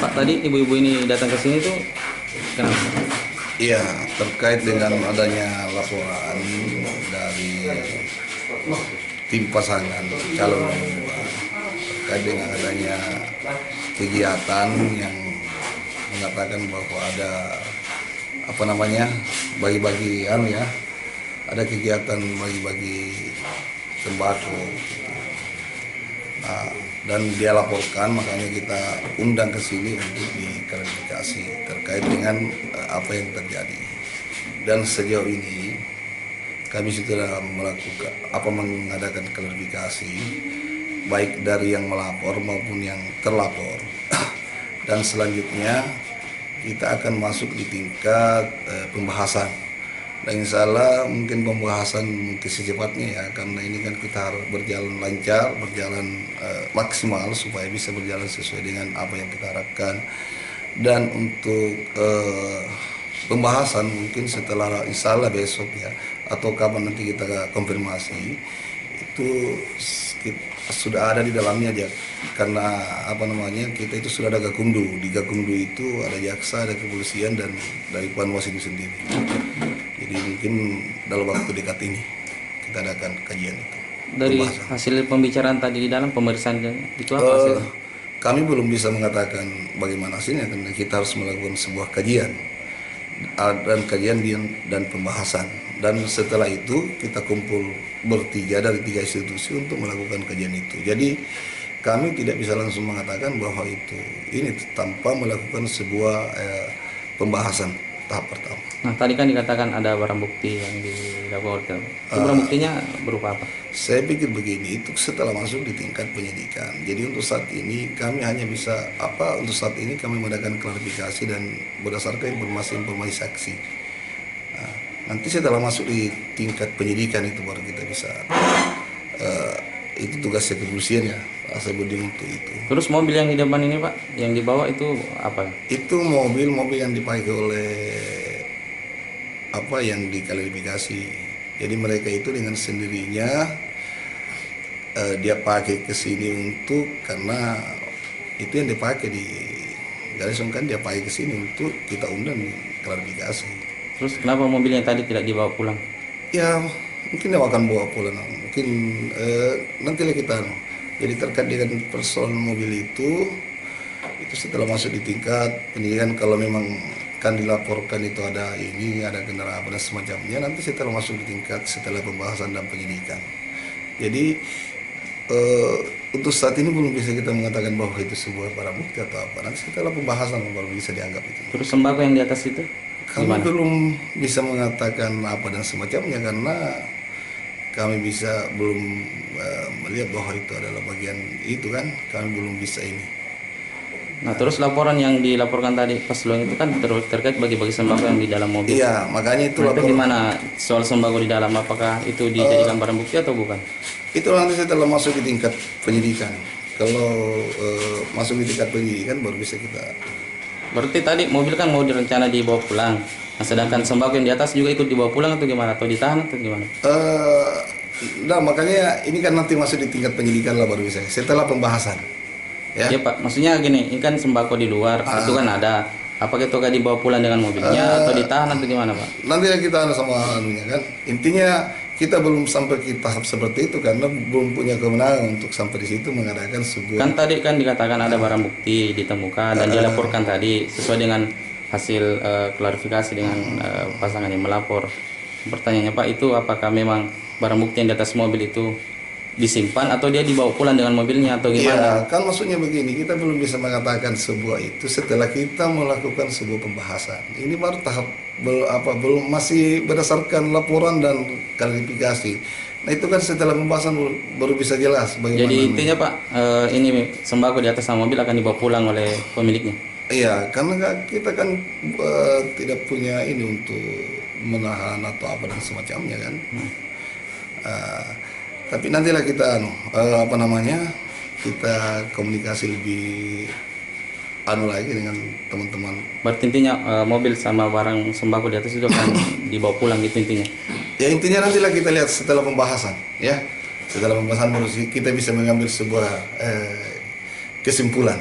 Pak, tadi ibu-ibu ini datang ke sini tuh kenapa? Iya, terkait dengan adanya laporan dari tim pasangan calon nomor 2 terkait dengan adanya kegiatan yang mengatakan bahwa ada bagi-bagi ada kegiatan bagi-bagi sembako. Nah, dan dia laporkan, makanya kita undang ke sini untuk diklarifikasi terkait dengan apa yang terjadi. Dan sejauh ini kami sudah mengadakan klarifikasi baik dari yang melapor maupun yang terlapor. Dan selanjutnya kita akan masuk di tingkat pembahasan. Dan insya Allah mungkin pembahasan mungkin secepatnya ya, karena ini kan kita harus berjalan lancar, berjalan maksimal supaya bisa berjalan sesuai dengan apa yang kita harapkan. Dan untuk pembahasan mungkin setelah insya Allah besok ya, atau kapan nanti kita konfirmasi, itu sudah ada di dalamnya aja, karena kita itu sudah ada gakumdu. Di gakumdu itu ada jaksa, ada kepolisian, dan dari Panwas itu sendiri. Jadi mungkin dalam waktu dekat ini kita adakan kajian itu. Dari hasil pembicaraan tadi di dalam pemeriksaan itu apa hasilnya? Kami belum bisa mengatakan bagaimana hasilnya, karena kita harus melakukan sebuah kajian dan pembahasan. Dan setelah itu kita kumpul bertiga dari 3 institusi untuk melakukan kajian itu. Jadi kami tidak bisa langsung mengatakan bahwa ini tanpa melakukan sebuah pembahasan tahap pertama. Nah, tadi kan dikatakan ada barang bukti yang dilaporkan. Itu barang buktinya berupa apa? Saya pikir begini, itu setelah masuk di tingkat penyidikan. Jadi untuk saat ini kami hanya bisa kami mengadakan klarifikasi dan berdasarkan informasi saksi. Nah, nanti setelah masuk di tingkat penyidikan itu baru kita bisa itu tugas kepolisian ya, Pak Asabudin untuk itu. Terus mobil yang di depan ini Pak, yang dibawa itu apa? Itu mobil yang dipakai oleh yang diklarifikasi. Jadi mereka itu dengan sendirinya dia pakai ke sini karena itu yang dipakai di Garison, kan dia pakai ke sini untuk kita undang di klarifikasi. Terus kenapa mobilnya tadi tidak dibawa pulang? Ya mungkin dia akan bawa pulang, mungkin nantilah kita. Jadi terkait dengan persoalan mobil itu setelah masuk di tingkat penyidikan, kalau memang kan dilaporkan itu ada kendaraan dan semacamnya, nanti setelah masuk di tingkat setelah pembahasan dan penyidikan. Jadi untuk saat ini belum bisa kita mengatakan bahwa itu sebuah barang bukti atau apa. Nanti setelah pembahasan baru bisa dianggap itu. Terus sembako yang di atas itu? Kami belum bisa mengatakan apa dan semacamnya, karena kami belum melihat bahwa itu adalah bagian itu kan, kami belum bisa ini. Nah, terus laporan yang dilaporkan tadi paslon itu kan terkait bagi-bagi sembako yang di dalam mobil. Iya, makanya itu laporan. Gimana soal sembako di dalam, apakah itu dijadikan barang bukti atau bukan? Itu nanti setelah masuk di tingkat penyidikan. Kalau masuk di tingkat penyidikan baru bisa kita. Berarti tadi mobil kan mau direncana dibawa pulang. Nah, sedangkan sembako yang di atas juga ikut dibawa pulang atau gimana? Atau ditahan atau gimana? Nah, makanya ini kan nanti masuk di tingkat penyidikan lah baru bisa. Setelah pembahasan. Ya Pak, maksudnya gini, ini kan sembako di luar, itu kan ada. Apakah itu akan dibawa pulang dengan mobilnya atau ditahan atau gimana Pak? Nanti kita ada sama anunya kan. Intinya kita belum sampai ke tahap seperti itu karena belum punya kewenangan untuk sampai di situ mengadakan sebuah. Kan tadi kan dikatakan ada barang bukti ditemukan dan dilaporkan tadi sesuai dengan hasil klarifikasi dengan pasangan yang melapor. Pertanyaannya Pak, itu apakah memang barang bukti yang di atas mobil itu disimpan atau dia dibawa pulang dengan mobilnya atau gimana? Iya, kan maksudnya begini, kita belum bisa mengatakan sebuah itu setelah kita melakukan sebuah pembahasan. Ini baru tahap belum masih berdasarkan laporan dan klarifikasi. Nah itu kan setelah pembahasan baru bisa jelas bagaimana. Jadi intinya Pak, ini sembako di atas mobil akan dibawa pulang oleh pemiliknya? Iya, karena kita kan tidak punya ini untuk menahan atau apa dan semacamnya kan. Tapi nantilah kita kita komunikasi lebih lagi dengan teman-teman. Berarti intinya mobil sama barang sembako di atas itu akan dibawa pulang gitu intinya? Ya intinya nantilah kita lihat setelah pembahasan ya. Setelah pembahasan baru kita bisa mengambil sebuah kesimpulan.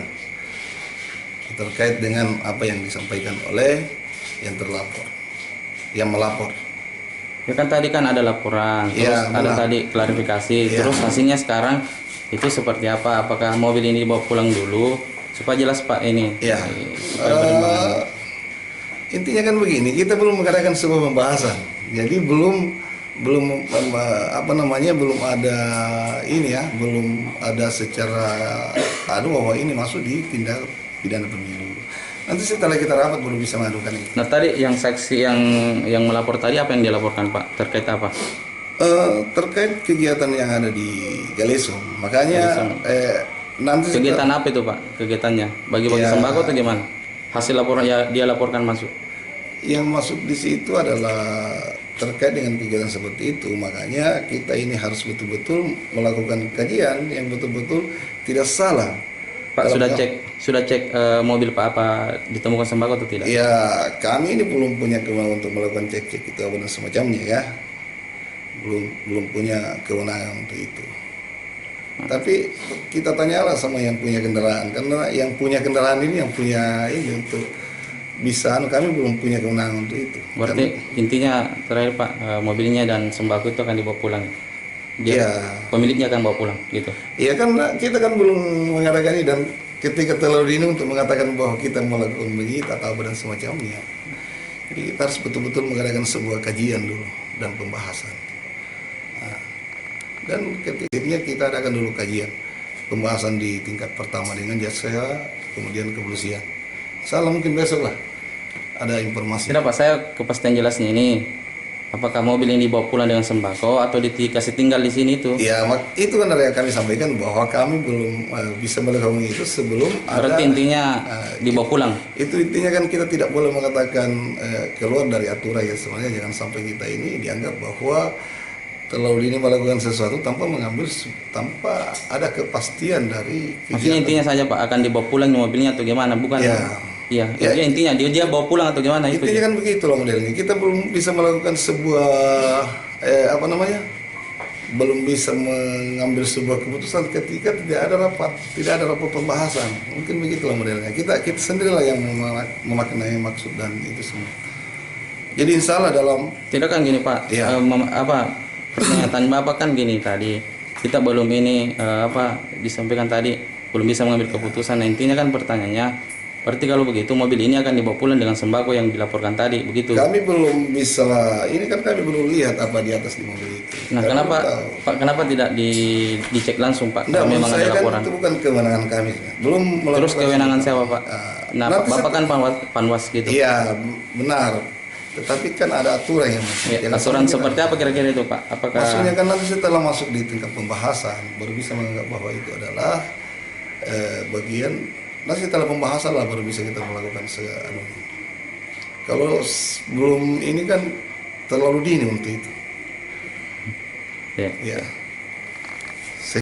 terkait dengan apa yang disampaikan oleh yang terlapor, yang melapor. Ya kan tadi kan ada laporan, terus Ya, ada benar. tadi klarifikasi, Ya. terus hasilnya sekarang itu seperti apa? Apakah mobil ini dibawa pulang dulu supaya jelas Pak ini? Ya, Supaya pertimbangan. intinya kan begini, kita belum mengadakan sebuah pembahasan, jadi belum apa namanya, belum ada ini ya, belum ada secara bahwa ini masuk di tindak pidana pemilu. Nanti setelah kita rapat baru bisa mengadukan itu. Nah tadi yang saksi yang melapor tadi apa yang dia laporkan Pak? Terkait apa? Terkait kegiatan yang ada di Galesong, makanya nanti Kegiatan apa itu Pak? Kegiatannya bagi-bagi Ya. sembako atau gimana? Hasil laporan ya dia laporkan masuk. yang masuk di situ adalah terkait dengan kegiatan seperti itu, makanya kita ini harus betul-betul melakukan kajian yang betul-betul tidak salah. Pak Dalam sudah cek mobil Pak apa ditemukan sembako atau tidak? Ya, kami ini belum punya kewenangan untuk melakukan cek-cek itu dan semacamnya ya, belum punya kewenangan untuk itu. Tapi kita tanyalah sama yang punya kendaraan, karena yang punya kendaraan ini yang punya ini untuk bisa, kami belum punya kewenangan untuk itu. Berarti intinya terakhir Pak, mobilnya dan sembako itu akan dibawa pulang. Dia Iya. pemiliknya akan bawa pulang gitu. Iya kan, kita kan belum mengadakan ini, dan ketika terlalu dini untuk mengatakan bahwa kita melakukan menyita atau dan semacamnya. Jadi kita harus betul-betul mengadakan sebuah kajian dulu dan pembahasan. Nah, dan ketiknya kita adakan dulu kajian pembahasan di tingkat pertama dengan jasa, kemudian kepolisian. Salah mungkin besok lah ada informasi. Tidak Pak, saya kepastian jelasnya ini. Apakah mobil ini dibawa pulang dengan sembako atau dikasih tinggal di sini itu? Ya, itu kan dari yang kami sampaikan bahwa kami belum bisa melakukan itu sebelum Berarti ada. intinya dibawa pulang. Itu intinya kan kita tidak boleh mengatakan keluar dari aturan ya, sebenarnya jangan sampai kita ini dianggap bahwa terlalu dini melakukan sesuatu tanpa tanpa ada kepastian dari Maksudnya intinya saja Pak akan dibawa pulang mobilnya atau gimana? Bukan? Ya. Iya. Ya. Iya, intinya dia bawa pulang atau gimana itu? Intinya kan begitu loh modelnya. Kita belum bisa melakukan sebuah apa namanya? Belum bisa mengambil sebuah keputusan ketika tidak ada rapat pembahasan. Mungkin begitulah modelnya. Kita sendirilah yang memaknai maksud dan itu semua. Jadi insya Allah dalam Tidak kan gini Pak, Iya. Pernyataan Bapak kan gini tadi, kita belum ini disampaikan tadi belum bisa mengambil keputusan. Nah, intinya kan pertanyaannya, berarti kalau begitu mobil ini akan dibawa pulang dengan sembako yang dilaporkan tadi, begitu? kami belum bisa, ini kan kami belum lihat apa di atas di mobil itu. Nah, Kami kenapa belum tahu. Pak? Kenapa tidak dicek langsung Pak? Enggak, Kalau memang menurut ada saya kan laporan. itu bukan kewenangan kami. Belum Terus melakukan kewenangan sesuatu. siapa Pak? Nah, nanti Bapak kan panwas gitu. Iya, benar. Tetapi kan ada aturan yang Ya, jangan aturan sampai kita- seperti apa kira-kira itu Pak? Apakah Maksudnya kan nanti setelah masuk di tingkat pembahasan baru bisa menganggap bahwa itu adalah bagian. Nanti setelah pembahasan lah baru bisa kita melakukan Kalau belum ini kan terlalu dini untuk itu. ya. Ya.